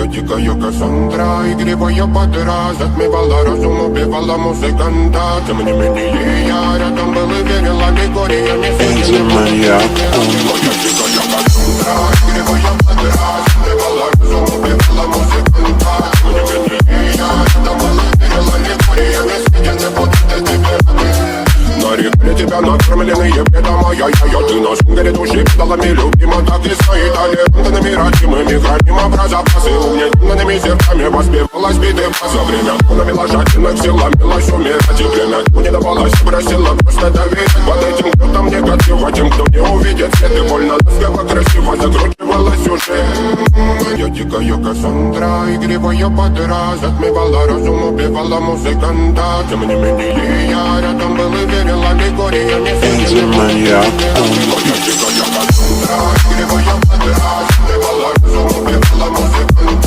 дикая Кассандра, игривая подра, затмевала разум, убивала музыканта. Тем не менее я рядом был и верил аллегориями. Angel Maniac. Моя дикая Кассандра, игривая подра, затмевала разум, убивала музыканта. Тем не менее я рядом был и верил аллегориями. Я не буду тебе нарекли тебя накормленные бредом, ай-яй-яй. Ты на сунгере души педалами любима, так и стоит талентами родимыми. Храним образопасы угнетенными сердцами, воспевалась биты за время. Навела жадинок, сила милась умирать, и время не давалась, просила просто доверять. Под этим кто-то негатива, тем, кто не увидит свет, и больно ласково, красиво закручивалась уже. Моя дикая Кассандра, игривая подра, затмевала разум, убивала музыканта. Тем не менее я рядом был и верил аллегориями. Angel Maniac. Моя дикая Кассандра, игривая подра, затмевала разум, убивала музыканта.